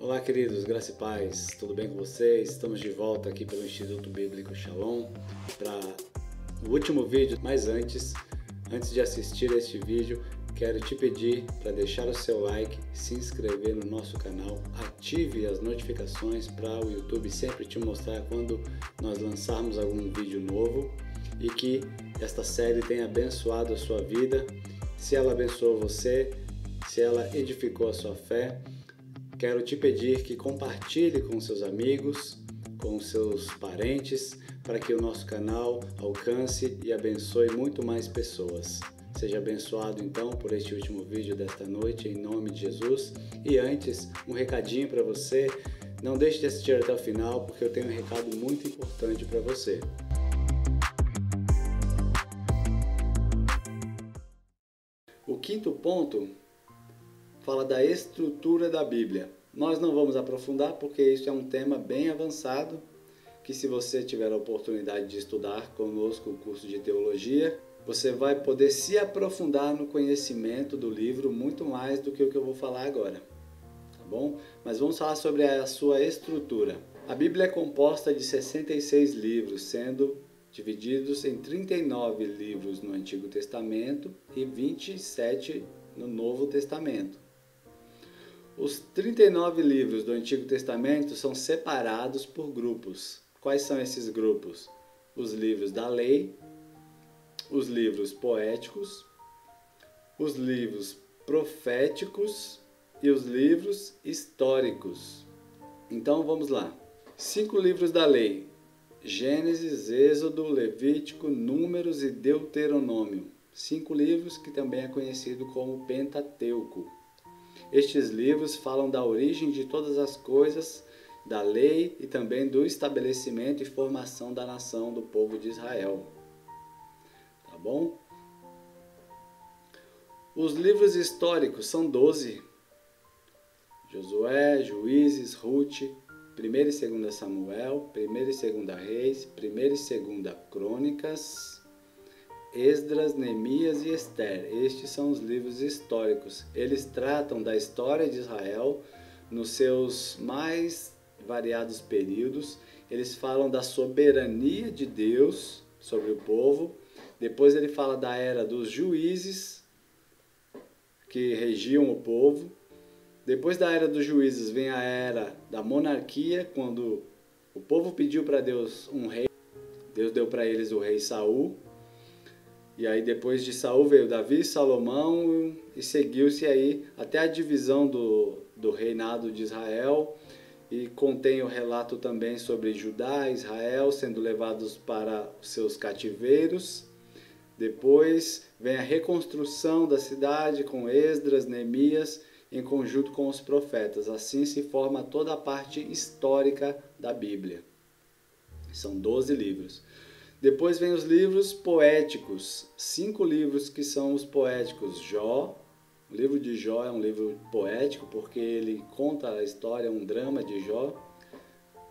Olá, queridos, graça e paz, tudo bem com vocês? Estamos de volta aqui pelo Instituto Bíblico Shalom para o último vídeo, mas antes de assistir a este vídeo, quero te pedir para deixar o seu like, se inscrever no nosso canal, ative as notificações para o YouTube sempre te mostrar quando nós lançarmos algum vídeo novo e que esta série tenha abençoado a sua vida. Se ela abençoou você, se ela edificou a sua fé, quero te pedir que compartilhe com seus amigos, com seus parentes, para que o nosso canal alcance e abençoe muito mais pessoas. Seja abençoado então por este último vídeo desta noite, em nome de Jesus. E antes, um recadinho para você, não deixe de assistir até o final, porque eu tenho um recado muito importante para você. O quinto ponto fala da estrutura da Bíblia. Nós não vamos aprofundar porque isso é um tema bem avançado, que se você tiver a oportunidade de estudar conosco o curso de teologia, você vai poder se aprofundar no conhecimento do livro muito mais do que o que eu vou falar agora, tá bom? Mas vamos falar sobre a sua estrutura. A Bíblia é composta de 66 livros, sendo divididos em 39 livros no Antigo Testamento e 27 no Novo Testamento. Os 39 livros do Antigo Testamento são separados por grupos. Quais são esses grupos? Os livros da lei, os livros poéticos, os livros proféticos e os livros históricos. Então vamos lá. 5 livros da lei: Gênesis, Êxodo, Levítico, Números e Deuteronômio. 5 livros que também é conhecido como Pentateuco. Estes livros falam da origem de todas as coisas, da lei e também do estabelecimento e formação da nação do povo de Israel. Tá bom? Os livros históricos são 12. Josué, Juízes, Ruth, 1ª e 2ª Samuel, 1ª e 2ª Reis, 1ª e 2ª Crônicas, Esdras, Neemias e Ester. Estes são os livros históricos. Eles tratam da história de Israel nos seus mais variados períodos. Eles falam da soberania de Deus sobre o povo. Depois ele fala da era dos juízes que regiam o povo. Depois da era dos juízes vem a era da monarquia, quando o povo pediu para Deus um rei. Deus deu para eles o rei Saul. E aí depois de Saul veio Davi, Salomão e seguiu-se aí até a divisão do reinado de Israel. E contém o relato também sobre Judá e Israel sendo levados para os seus cativeiros. Depois vem a reconstrução da cidade com Esdras, Neemias, em conjunto com os profetas. Assim se forma toda a parte histórica da Bíblia. São 12 livros. Depois vem os livros poéticos, 5 livros que são os poéticos. Jó, o livro de Jó é um livro poético porque ele conta a história, um drama de Jó.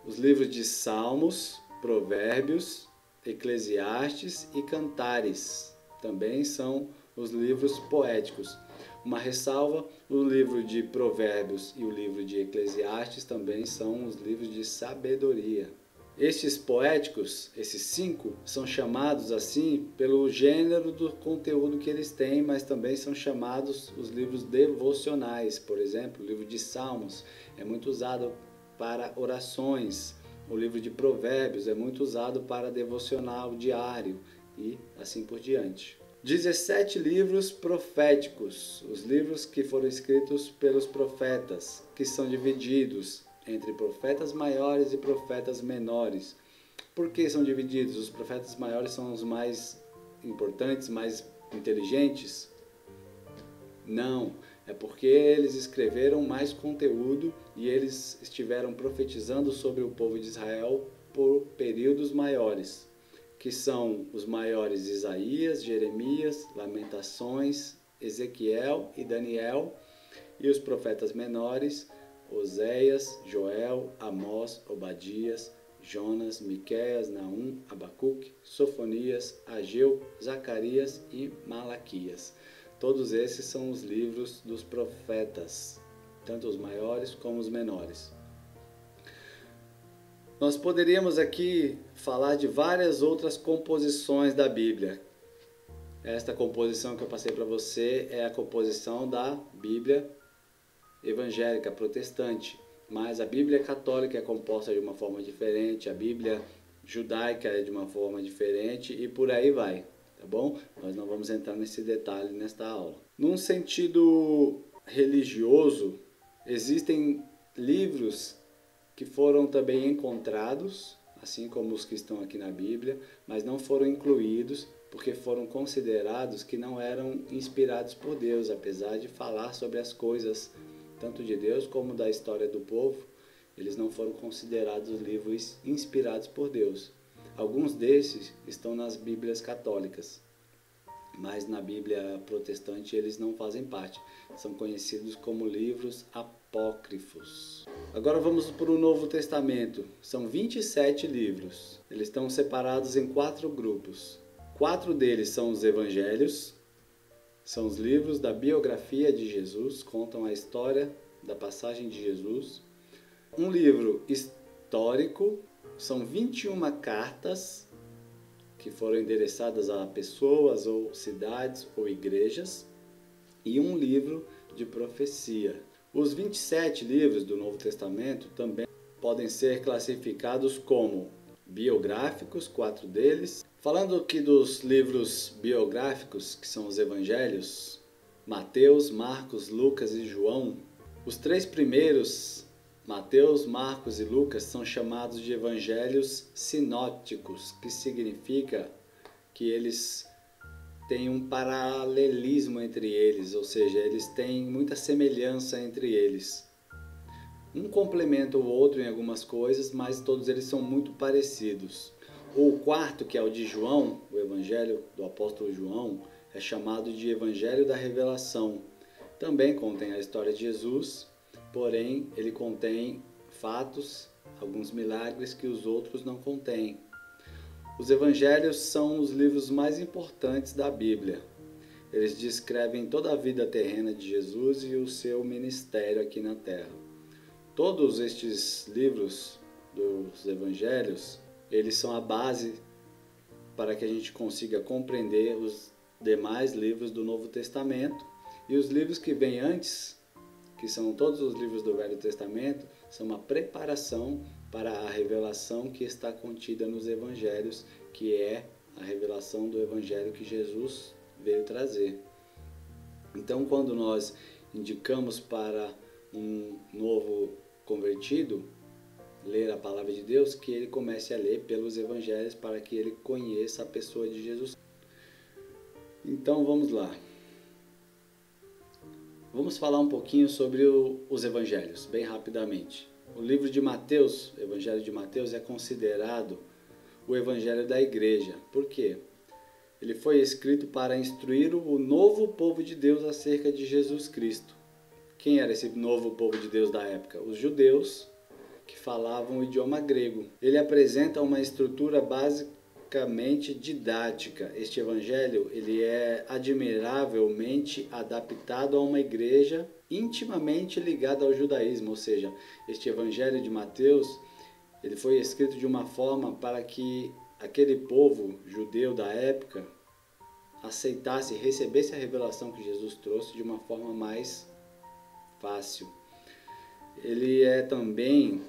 Os livros de Salmos, Provérbios, Eclesiastes e Cantares também são os livros poéticos. Uma ressalva, o livro de Provérbios e o livro de Eclesiastes também são os livros de sabedoria. Estes poéticos, esses 5, são chamados assim pelo gênero do conteúdo que eles têm, mas também são chamados os livros devocionais. Por exemplo, o livro de Salmos é muito usado para orações. O livro de Provérbios é muito usado para devocional diário e assim por diante. 17 livros proféticos, os livros que foram escritos pelos profetas, que são divididos entre profetas maiores e profetas menores. Por que são divididos? Os profetas maiores são os mais importantes, mais inteligentes? Não, é porque eles escreveram mais conteúdo e eles estiveram profetizando sobre o povo de Israel por períodos maiores, que são os maiores Isaías, Jeremias, Lamentações, Ezequiel e Daniel, e os profetas menores, Oséias, Joel, Amós, Obadias, Jonas, Miqueias, Naum, Abacuque, Sofonias, Ageu, Zacarias e Malaquias. Todos esses são os livros dos profetas. tanto os maiores como os menores. Nós poderíamos aqui falar de várias outras composições da Bíblia. Esta composição que eu passei para você é a composição da Bíblia evangélica protestante, mas a Bíblia católica é composta de uma forma diferente, a Bíblia judaica é de uma forma diferente e por aí vai, tá bom? Nós não vamos entrar nesse detalhe nesta aula. Num sentido religioso, existem livros que foram também encontrados, assim como os que estão aqui na Bíblia, mas não foram incluídos porque foram considerados que não eram inspirados por Deus, apesar de falar sobre as coisas tanto de Deus como da história do povo, eles não foram considerados livros inspirados por Deus. Alguns desses estão nas Bíblias católicas, mas na Bíblia protestante eles não fazem parte. São conhecidos como livros apócrifos. Agora vamos para o Novo Testamento. São 27 livros. Eles estão separados em 4 grupos. 4 deles são os evangelhos. São os livros da biografia de Jesus, contam a história da passagem de Jesus. Um livro histórico, são 21 cartas que foram endereçadas a pessoas ou cidades ou igrejas, e um livro de profecia. Os 27 livros do Novo Testamento também podem ser classificados como biográficos, 4 deles. Falando aqui dos livros biográficos, que são os evangelhos, Mateus, Marcos, Lucas e João, os 3 primeiros, Mateus, Marcos e Lucas, são chamados de evangelhos sinópticos, que significa que eles têm um paralelismo entre eles, ou seja, eles têm muita semelhança entre eles. Um complementa o outro em algumas coisas, mas todos eles são muito parecidos. O quarto, que é o de João, o Evangelho do apóstolo João, é chamado de Evangelho da Revelação. Também contém a história de Jesus, porém ele contém fatos, alguns milagres que os outros não contêm. Os Evangelhos são os livros mais importantes da Bíblia. Eles descrevem toda a vida terrena de Jesus e o seu ministério aqui na Terra. Todos estes livros dos Evangelhos, eles são a base para que a gente consiga compreender os demais livros do Novo Testamento, e os livros que vêm antes, que são todos os livros do Velho Testamento, são uma preparação para a revelação que está contida nos Evangelhos, que é a revelação do Evangelho que Jesus veio trazer. Então, quando nós indicamos para um novo convertido ler a palavra de Deus, que ele comece a ler pelos evangelhos para que ele conheça a pessoa de Jesus. Então vamos lá. Vamos falar um pouquinho sobre os evangelhos, bem rapidamente. O livro de Mateus, o Evangelho de Mateus, é considerado o evangelho da igreja. Por quê? Ele foi escrito para instruir o novo povo de Deus acerca de Jesus Cristo. Quem era esse novo povo de Deus da época? Os judeus, que falavam o idioma grego. Ele apresenta uma estrutura basicamente didática. Este evangelho ele é admiravelmente adaptado a uma igreja intimamente ligada ao judaísmo, ou seja, este evangelho de Mateus ele foi escrito de uma forma para que aquele povo judeu da época aceitasse e recebesse a revelação que Jesus trouxe de uma forma mais fácil. Ele é também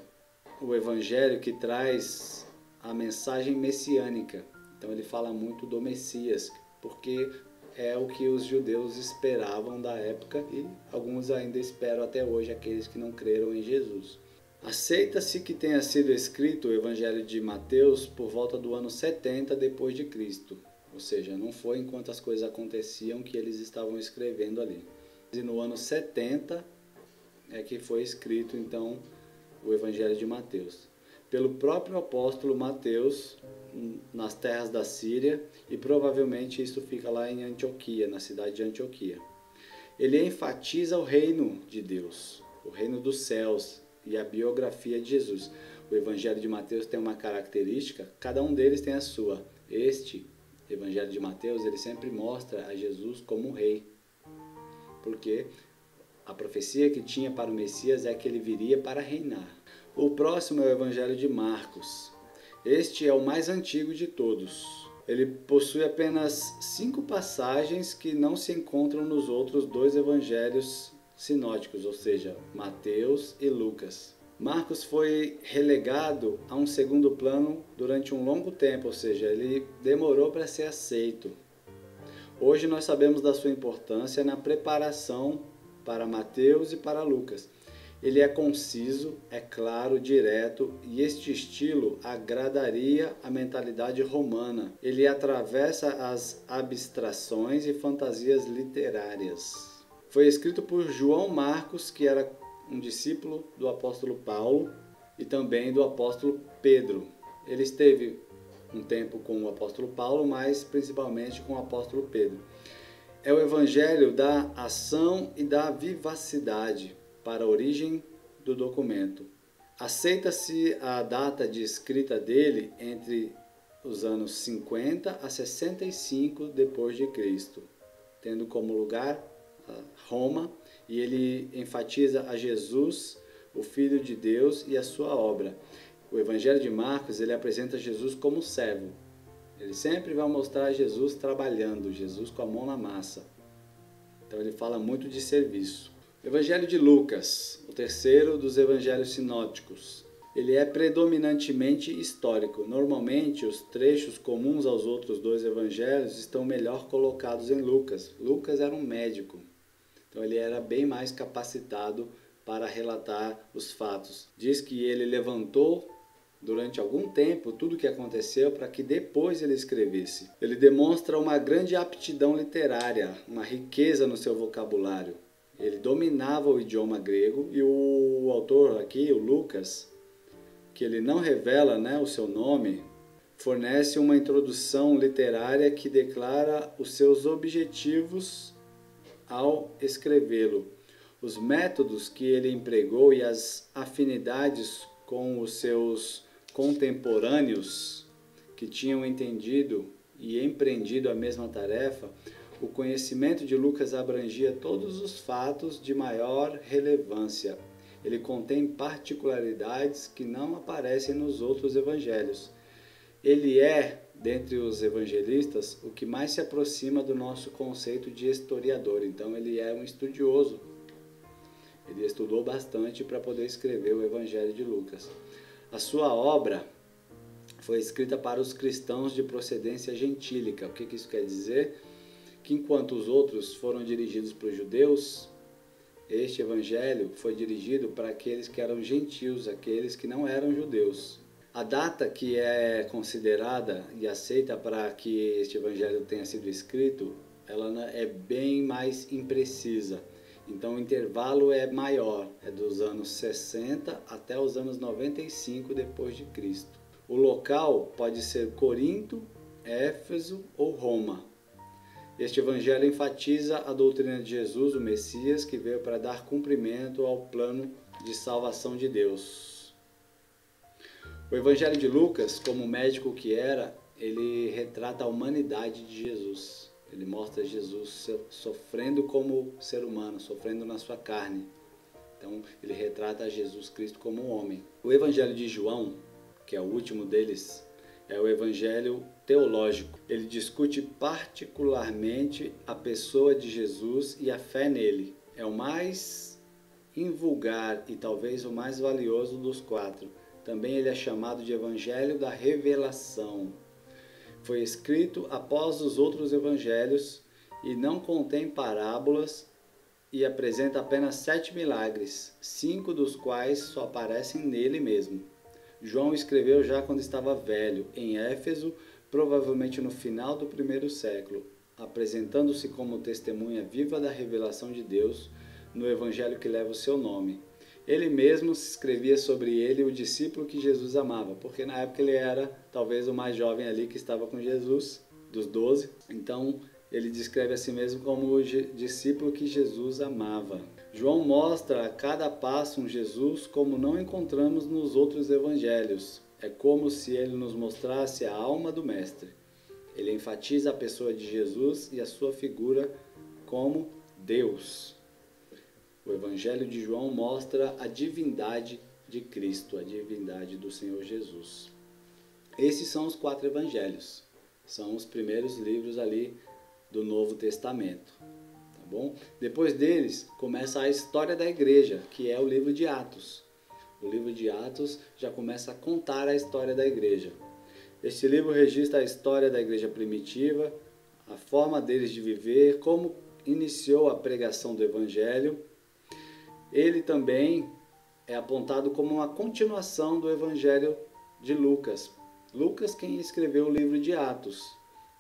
o evangelho que traz a mensagem messiânica. Então ele fala muito do Messias, porque é o que os judeus esperavam da época e alguns ainda esperam até hoje, aqueles que não creram em Jesus. Aceita-se que tenha sido escrito o Evangelho de Mateus por volta do ano 70 depois de Cristo, ou seja, não foi enquanto as coisas aconteciam que eles estavam escrevendo ali. E no ano 70 é que foi escrito então o Evangelho de Mateus, pelo próprio apóstolo Mateus, nas terras da Síria, e provavelmente isso fica lá em Antioquia, na cidade de Antioquia. Ele enfatiza o reino de Deus, o reino dos céus e a biografia de Jesus. O Evangelho de Mateus tem uma característica, cada um deles tem a sua. Este Evangelho de Mateus, ele sempre mostra a Jesus como um rei, porque A profecia que tinha para o Messias é que ele viria para reinar. O próximo é o Evangelho de Marcos. Este é o mais antigo de todos. Ele possui apenas 5 passagens que não se encontram nos outros 2 evangelhos sinóticos, ou seja, Mateus e Lucas. Marcos foi relegado a um segundo plano durante um longo tempo, ou seja, ele demorou para ser aceito. Hoje nós sabemos da sua importância na preparação para Mateus e para Lucas. Ele é conciso, é claro, direto, e este estilo agradaria a mentalidade romana. Ele atravessa as abstrações e fantasias literárias. Foi escrito por João Marcos, que era um discípulo do apóstolo Paulo e também do apóstolo Pedro. Ele esteve um tempo com o apóstolo Paulo, mas principalmente com o apóstolo Pedro. É o evangelho da ação e da vivacidade para a origem do documento. Aceita-se a data de escrita dele entre os anos 50 a 65 depois de Cristo, tendo como lugar Roma, e ele enfatiza a Jesus, o Filho de Deus, e a sua obra. O Evangelho de Marcos, ele apresenta Jesus como servo. Ele sempre vai mostrar Jesus trabalhando, Jesus com a mão na massa. Então ele fala muito de serviço. Evangelho de Lucas, o terceiro dos evangelhos sinóticos. Ele é predominantemente histórico. Normalmente, os trechos comuns aos outros 2 evangelhos estão melhor colocados em Lucas. Lucas era um médico, então ele era bem mais capacitado para relatar os fatos. Diz que ele levantou durante algum tempo tudo o que aconteceu para que depois ele escrevesse. Ele demonstra uma grande aptidão literária, uma riqueza no seu vocabulário. Ele dominava o idioma grego, e o autor aqui, o Lucas, que ele não revela, o seu nome, fornece uma introdução literária que declara os seus objetivos ao escrevê-lo. Os métodos que ele empregou e as afinidades com os seus contemporâneos que tinham entendido e empreendido a mesma tarefa, o conhecimento de Lucas abrangia todos os fatos de maior relevância. Ele contém particularidades que não aparecem nos outros evangelhos. Ele é, dentre os evangelistas, o que mais se aproxima do nosso conceito de historiador. Então ele é um estudioso. Ele estudou bastante para poder escrever o Evangelho de Lucas. A sua obra foi escrita para os cristãos de procedência gentílica. O que isso quer dizer? Que enquanto os outros foram dirigidos para os judeus, este evangelho foi dirigido para aqueles que eram gentios, aqueles que não eram judeus. A data que é considerada e aceita para que este evangelho tenha sido escrito, ela é bem mais imprecisa. Então o intervalo é maior, é dos anos 60 até os anos 95 depois de Cristo. O local pode ser Corinto, Éfeso ou Roma. Este evangelho enfatiza a doutrina de Jesus, o Messias, que veio para dar cumprimento ao plano de salvação de Deus. O evangelho de Lucas, como médico que era, ele retrata a humanidade de Jesus. Ele mostra Jesus sofrendo como ser humano, sofrendo na sua carne. Então, ele retrata Jesus Cristo como um homem. O evangelho de João, que é o último deles, é o evangelho teológico. Ele discute particularmente a pessoa de Jesus e a fé nele. É o mais invulgar e talvez o mais valioso dos 4. Também ele é chamado de evangelho da revelação. Foi escrito após os outros evangelhos e não contém parábolas e apresenta apenas 7 milagres, 5 dos quais só aparecem nele mesmo. João escreveu já quando estava velho, em Éfeso, provavelmente no final do 1º século, apresentando-se como testemunha viva da revelação de Deus no evangelho que leva o seu nome. Ele mesmo escrevia sobre ele o discípulo que Jesus amava, porque na época ele era talvez o mais jovem ali que estava com Jesus, dos 12. Então ele descreve a si mesmo como o discípulo que Jesus amava. João mostra a cada passo um Jesus como não encontramos nos outros evangelhos. É como se ele nos mostrasse a alma do Mestre. Ele enfatiza a pessoa de Jesus e a sua figura como Deus. O Evangelho de João mostra a divindade de Cristo, a divindade do Senhor Jesus. Esses são os 4 evangelhos. São os primeiros livros ali do Novo Testamento. Tá bom? Depois deles, começa a história da igreja, que é o livro de Atos. O livro de Atos já começa a contar a história da igreja. Este livro registra a história da igreja primitiva, a forma deles de viver, como iniciou a pregação do evangelho. Ele também é apontado como uma continuação do evangelho de Lucas. Lucas quem escreveu o livro de Atos.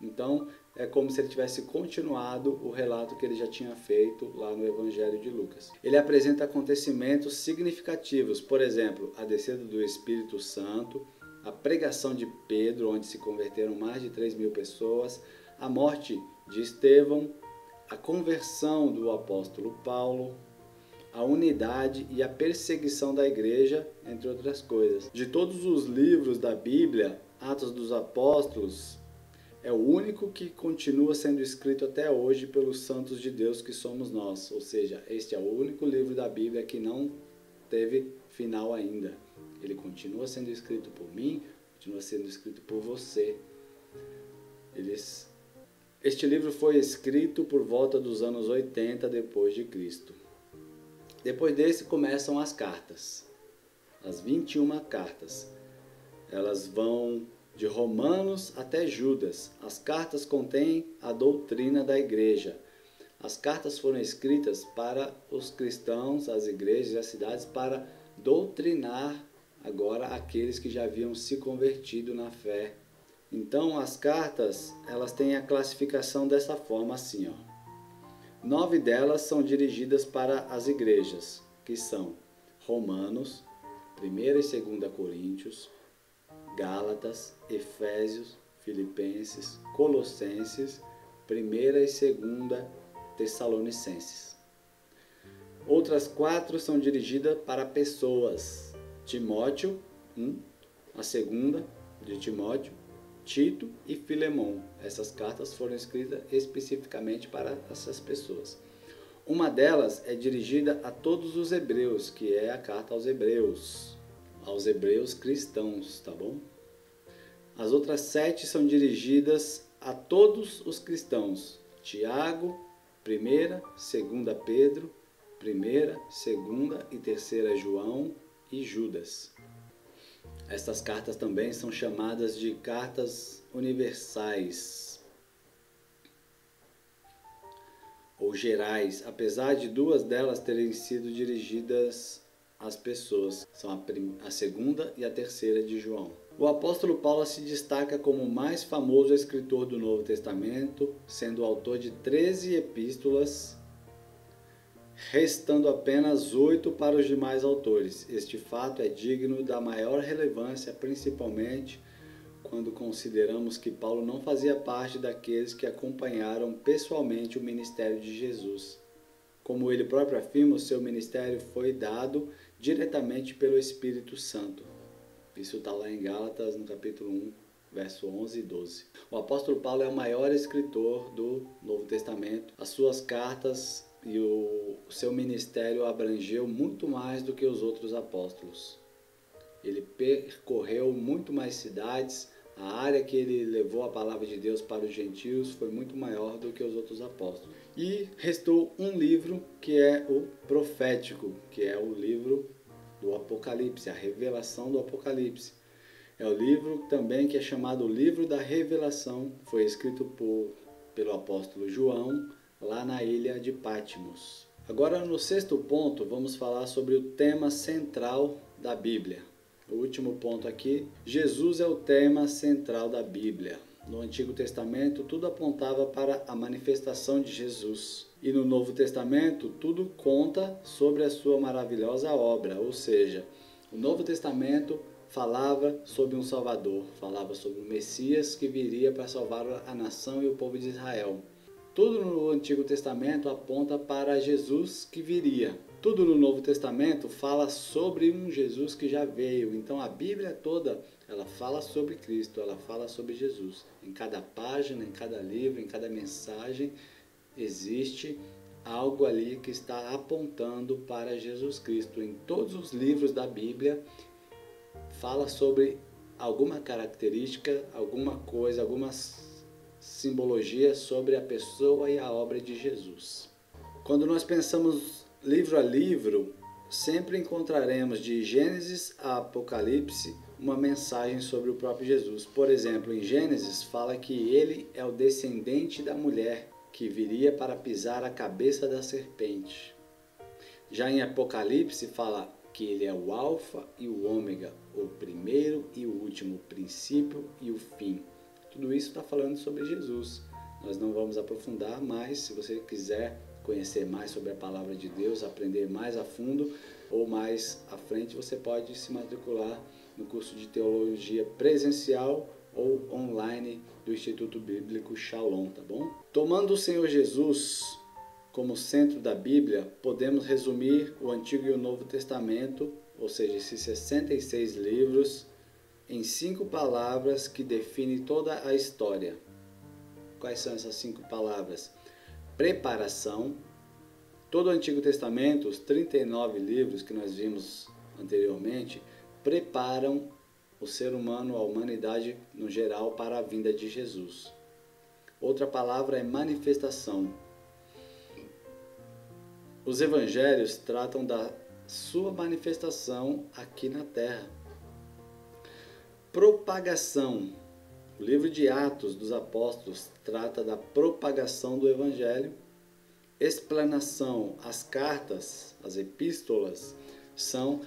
Então, é como se ele tivesse continuado o relato que ele já tinha feito lá no Evangelho de Lucas. Ele apresenta acontecimentos significativos, por exemplo, a descida do Espírito Santo, a pregação de Pedro, onde se converteram mais de 3.000 pessoas, a morte de Estevão, a conversão do apóstolo Paulo, a unidade e a perseguição da igreja, entre outras coisas. De todos os livros da Bíblia, Atos dos Apóstolos é o único que continua sendo escrito até hoje pelos santos de Deus que somos nós. Ou seja, este é o único livro da Bíblia que não teve final ainda. Ele continua sendo escrito por mim, continua sendo escrito por você. Este livro foi escrito por volta dos anos 80 depois de Cristo. Depois desse começam as cartas, as 21 cartas. Elas vão de Romanos até Judas. As cartas contêm a doutrina da igreja. As cartas foram escritas para os cristãos, as igrejas e as cidades, para doutrinar agora aqueles que já haviam se convertido na fé. Então as cartas, elas têm a classificação dessa forma assim, ó. 9 delas são dirigidas para as igrejas, que são Romanos, 1ª e 2ª Coríntios, Gálatas, Efésios, Filipenses, Colossenses, 1ª e 2ª Tessalonicenses. Outras 4 são dirigidas para pessoas, Timóteo, a 2ª de Timóteo, Tito e Filemon. Essas cartas foram escritas especificamente para essas pessoas. Uma delas é dirigida a todos os hebreus, que é a carta aos hebreus cristãos, tá bom? As outras 7 são dirigidas a todos os cristãos. Tiago, 1ª, 2ª Pedro, 1ª, 2ª e 3ª João e Judas. Estas cartas também são chamadas de cartas universais ou gerais, apesar de 2 delas terem sido dirigidas às pessoas. São a 2ª e a 3ª de João. O apóstolo Paulo se destaca como o mais famoso escritor do Novo Testamento, sendo autor de 13 epístolas, restando apenas 8 para os demais autores. Este fato é digno da maior relevância, principalmente quando consideramos que Paulo não fazia parte daqueles que acompanharam pessoalmente o ministério de Jesus. Como ele próprio afirma, o seu ministério foi dado diretamente pelo Espírito Santo. Isso está lá em Gálatas, no capítulo 1, verso 11 e 12. O apóstolo Paulo é o maior escritor do Novo Testamento. As suas cartas e o seu ministério abrangeu muito mais do que os outros apóstolos. Ele percorreu muito mais cidades, a área que ele levou a palavra de Deus para os gentios foi muito maior do que os outros apóstolos. E restou um livro que é o profético, que é o livro do Apocalipse, a revelação do Apocalipse. É o livro também que é chamado o livro da revelação, foi escrito pelo apóstolo João, lá na ilha de Patmos. Agora, no 6º ponto, vamos falar sobre o tema central da Bíblia. O último ponto aqui, Jesus é o tema central da Bíblia. No Antigo Testamento, tudo apontava para a manifestação de Jesus. E no Novo Testamento, tudo conta sobre a sua maravilhosa obra. Ou seja, o Novo Testamento falava sobre um Salvador, falava sobre o Messias que viria para salvar a nação e o povo de Israel. Tudo no Antigo Testamento aponta para Jesus que viria. Tudo no Novo Testamento fala sobre um Jesus que já veio. Então a Bíblia toda, ela fala sobre Cristo, ela fala sobre Jesus. Em cada página, em cada livro, em cada mensagem, existe algo ali que está apontando para Jesus Cristo. Em todos os livros da Bíblia fala sobre alguma característica, alguma coisa, alguma simbologia sobre a pessoa e a obra de Jesus. Quando nós pensamos livro a livro, sempre encontraremos de Gênesis a Apocalipse uma mensagem sobre o próprio Jesus. Por exemplo, em Gênesis fala que ele é o descendente da mulher que viria para pisar a cabeça da serpente. Já em Apocalipse fala que ele é o alfa e o ômega, o primeiro e o último, o princípio e o fim. Tudo isso está falando sobre Jesus. Nós não vamos aprofundar, mas se você quiser conhecer mais sobre a palavra de Deus, aprender mais a fundo ou mais à frente, você pode se matricular no curso de teologia presencial ou online do Instituto Bíblico Shalom, tá bom? Tomando o Senhor Jesus como centro da Bíblia, podemos resumir o Antigo e o Novo Testamento, ou seja, esses 66 livros, em 5 palavras que definem toda a história. Quais são essas 5 palavras? Preparação. Todo o Antigo Testamento, os 39 livros que nós vimos anteriormente, preparam o ser humano, a humanidade no geral, para a vinda de Jesus. Outra palavra é manifestação. Os evangelhos tratam da sua manifestação aqui na terra. Propagação. O livro de Atos dos Apóstolos trata da propagação do evangelho. Explanação. As cartas, as epístolas, são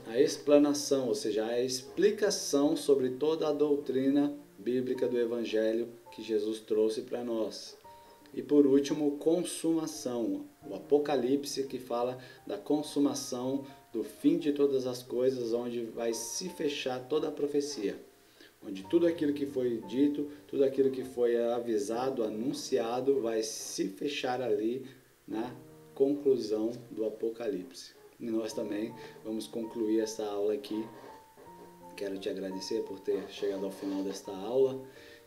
a explanação, ou seja, a explicação sobre toda a doutrina bíblica do evangelho que Jesus trouxe para nós. E por último, consumação, o Apocalipse, que fala da consumação do fim de todas as coisas, onde vai se fechar toda a profecia, onde tudo aquilo que foi dito, tudo aquilo que foi avisado, anunciado, vai se fechar ali na conclusão do Apocalipse. E nós também vamos concluir essa aula aqui. Quero te agradecer por ter chegado ao final desta aula,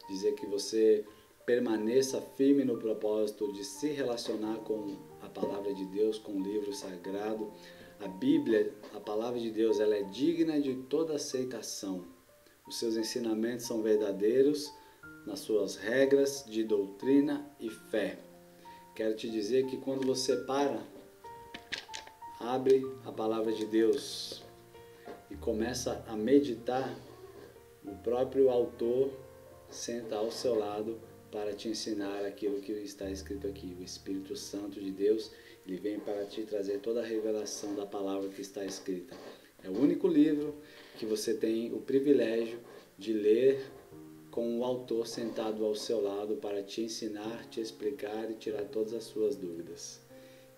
dizer que você permaneça firme no propósito de se relacionar com a palavra de Deus, com o livro sagrado. A Bíblia, a palavra de Deus, ela é digna de toda aceitação. Os seus ensinamentos são verdadeiros nas suas regras de doutrina e fé. Quero te dizer que quando você abre a palavra de Deus e começa a meditar, o próprio autor senta ao seu lado para te ensinar aquilo que está escrito aqui. O Espírito Santo de Deus, ele vem para te trazer toda a revelação da palavra que está escrita. É o único livro que você tem o privilégio de ler com o autor sentado ao seu lado para te ensinar, te explicar e tirar todas as suas dúvidas.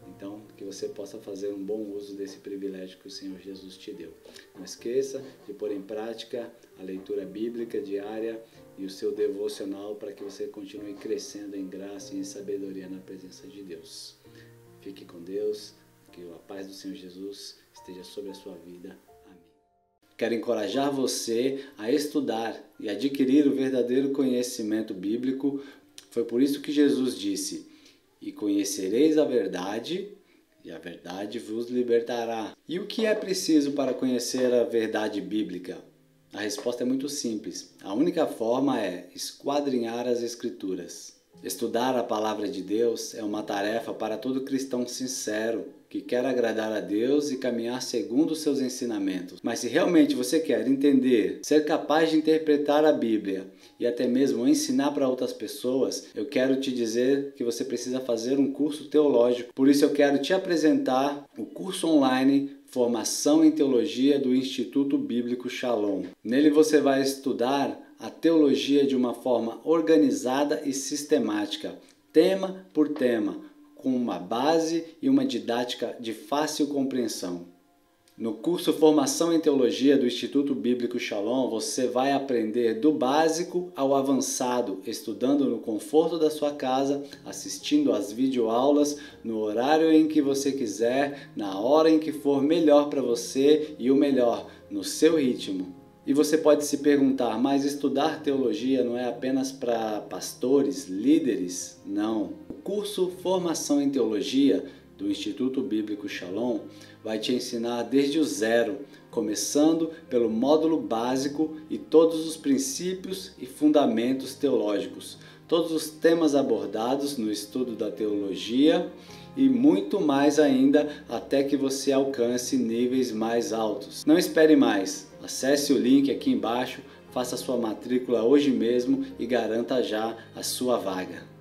Então, que você possa fazer um bom uso desse privilégio que o Senhor Jesus te deu. Não esqueça de pôr em prática a leitura bíblica diária e o seu devocional para que você continue crescendo em graça e em sabedoria na presença de Deus. Fique com Deus, que a paz do Senhor Jesus esteja sobre a sua vida. Amém. Quero encorajar você a estudar e adquirir o verdadeiro conhecimento bíblico. Foi por isso que Jesus disse: e conhecereis a verdade, e a verdade vos libertará. E o que é preciso para conhecer a verdade bíblica? A resposta é muito simples. A única forma é esquadrinhar as Escrituras. Estudar a palavra de Deus é uma tarefa para todo cristão sincero, que quer agradar a Deus e caminhar segundo os seus ensinamentos. Mas se realmente você quer entender, ser capaz de interpretar a Bíblia e até mesmo ensinar para outras pessoas, eu quero te dizer que você precisa fazer um curso teológico. Por isso eu quero te apresentar o curso online Formação em Teologia do Instituto Bíblico Shalom. Nele você vai estudar a teologia de uma forma organizada e sistemática, tema por tema, com uma base e uma didática de fácil compreensão. No curso Formação em Teologia do Instituto Bíblico Shalom, você vai aprender do básico ao avançado, estudando no conforto da sua casa, assistindo às videoaulas, no horário em que você quiser, na hora em que for melhor para você e o melhor, no seu ritmo. E você pode se perguntar, mas estudar teologia não é apenas para pastores, líderes? Não. O curso Formação em Teologia do Instituto Bíblico Shalom vai te ensinar desde o zero, começando pelo módulo básico e todos os princípios e fundamentos teológicos, todos os temas abordados no estudo da teologia e muito mais ainda até que você alcance níveis mais altos. Não espere mais, acesse o link aqui embaixo, faça sua matrícula hoje mesmo e garanta já a sua vaga.